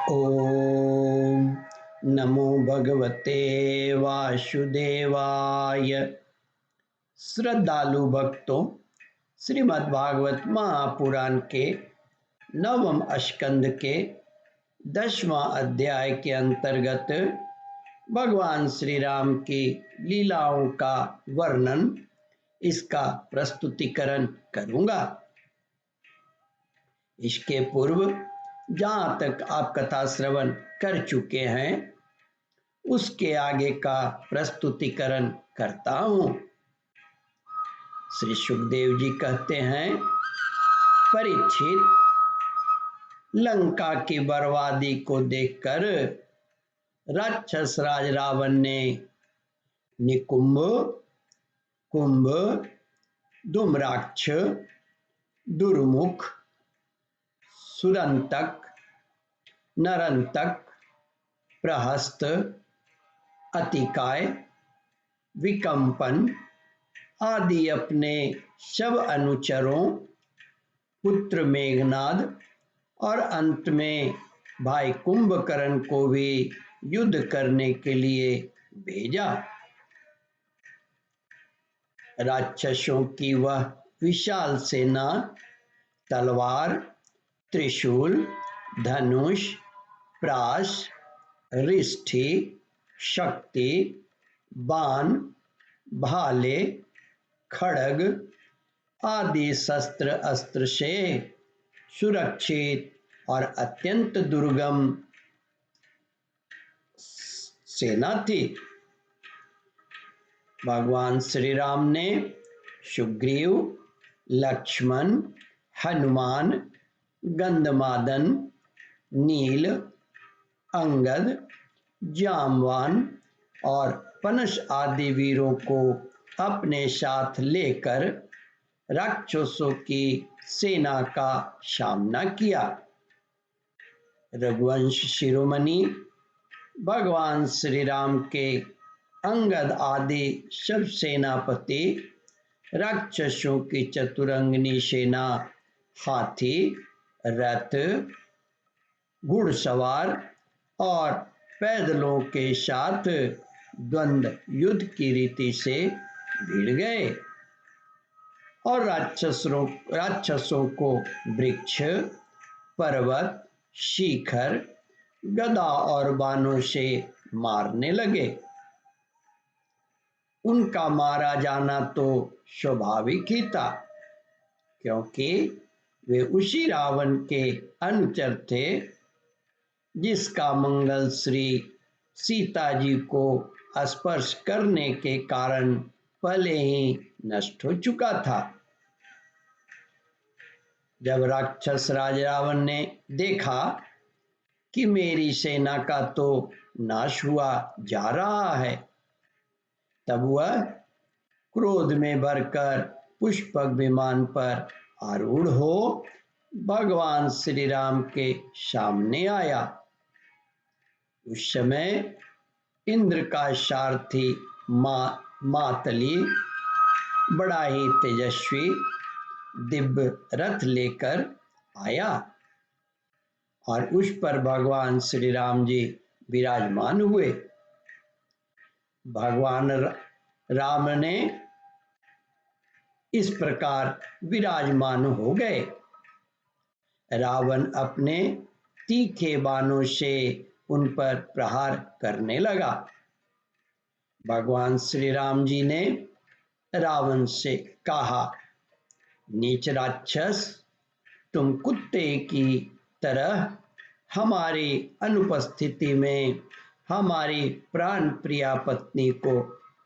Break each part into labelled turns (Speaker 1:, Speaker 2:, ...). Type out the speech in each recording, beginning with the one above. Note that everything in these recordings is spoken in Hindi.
Speaker 1: ओम नमो भगवते वासुदेवाय। श्रद्धालु भक्तों, श्रीमद् भागवत महापुराण के नवम स्कंद के 10वां अध्याय के अंतर्गत भगवान श्री राम की लीलाओं का वर्णन, इसका प्रस्तुतिकरण करूंगा। इसके पूर्व जहाँ तक आप कथा श्रवण कर चुके हैं उसके आगे का प्रस्तुतिकरण करता हूँ। श्री सुखदेव जी कहते हैं, परीक्षित, लंका की बर्बादी को देखकर राक्षस राज रावण ने निकुंभ, कुंभ, धूम्राक्ष, दुर्मुख, सुरंतक, नरंतक, प्रहस्त, अतिकाय, विकंपन आदि अपने सब अनुचरों, पुत्र मेघनाद और अंत में भाई कुंभकर्ण को भी युद्ध करने के लिए भेजा। राक्षसों की वह विशाल सेना तलवार, त्रिशूल, धनुष, प्राश, रिष्ठि, शक्ति, बाण, भाले, खड्ग आदि शस्त्र अस्त्र से सुरक्षित और अत्यंत दुर्गम सेना थी। भगवान श्री राम ने सुग्रीव, लक्ष्मण, हनुमान, गंधमादन, नील, अंगद, जामवान और पनस आदि वीरों को अपने साथ लेकर राक्षसों की सेना का सामना किया। रघुवंश शिरोमणि भगवान श्री राम के अंगद आदि सब सेनापति राक्षसों की चतुरंगिनी सेना हाथी, रथ, घुड़सवार और पैदलों के साथ द्वंद्व युद्ध की रीति से भिड़ गए और राक्षसों को वृक्ष, पर्वत, शिखर, गदा और बाणों से मारने लगे। उनका मारा जाना तो स्वाभाविक ही था, क्योंकि वे उसी रावण के अनुचर थे जिसका मंगल श्री सीता जी को स्पर्श करने के कारण पहले ही नष्ट हो चुका था। जब राक्षस राज रावण ने देखा कि मेरी सेना का तो नाश हुआ जा रहा है, तब वह क्रोध में भरकर पुष्पक विमान पर आरूढ़ हो भगवान श्री राम के सामने आया। उस समय इंद्र का सारथी मातली बड़ा ही तेजस्वी दिव्य रथ लेकर आया और उस पर भगवान श्री राम जी विराजमान हुए। भगवान राम ने इस प्रकार विराजमान हो गए। रावण अपने तीखे बाणों से उन पर प्रहार करने लगा। भगवान श्री राम जी ने रावण से कहा, नीच राक्षस, तुम कुत्ते की तरह हमारी अनुपस्थिति में हमारी प्राण प्रिया पत्नी को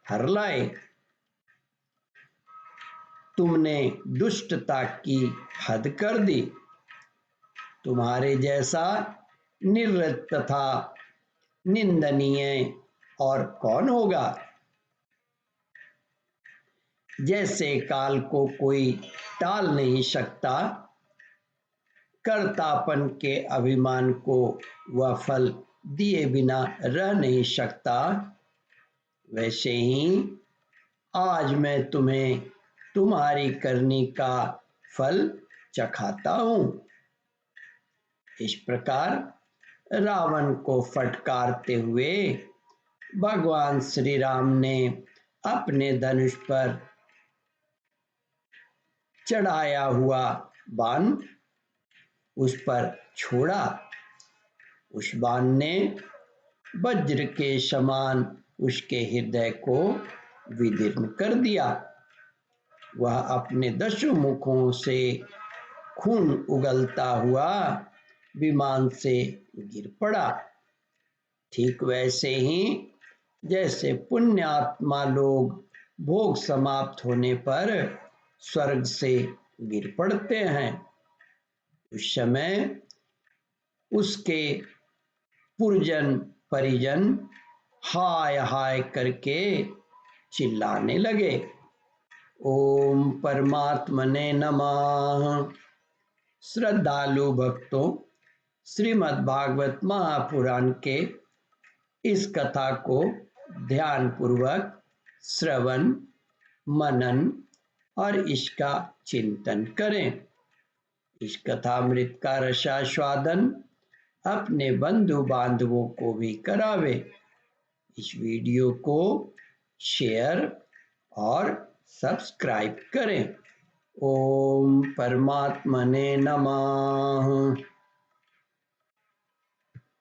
Speaker 1: हर लाए। तुमने दुष्टता की हद कर दी। तुम्हारे जैसा निर्लज्ज तथा निंदनीय और कौन होगा। जैसे काल को कोई टाल नहीं सकता, कर्तापन के अभिमान को वह फल दिए बिना रह नहीं सकता, वैसे ही आज मैं तुम्हें तुम्हारी करनी का फल चखाता हूँ। इस प्रकार रावण को फटकारते हुए भगवान श्री राम ने अपने धनुष पर चढ़ाया हुआ बाण उस पर छोड़ा। उस बाण ने वज्र के समान उसके हृदय को विदीर्ण कर दिया। वह अपने 10 मुखों से खून उगलता हुआ विमान से गिर पड़ा। ठीक वैसे ही जैसे पुण्यात्मा लोग भोग समाप्त होने पर स्वर्ग से गिर पड़ते हैं, उस समय उसके पुरजन परिजन हाय हाय करके चिल्लाने लगे। ओम परमात्मने नमः। श्रद्धालु भक्तों, श्रीमद् भागवत महापुराण के इस कथा को ध्यान पूर्वक श्रवण मनन और इसका चिंतन करें। इस कथामृत का रसास्वादन अपने बंधु बांधवों को भी करावे। इस वीडियो को शेयर और सब्सक्राइब करें। ओम परमात्मने नमः।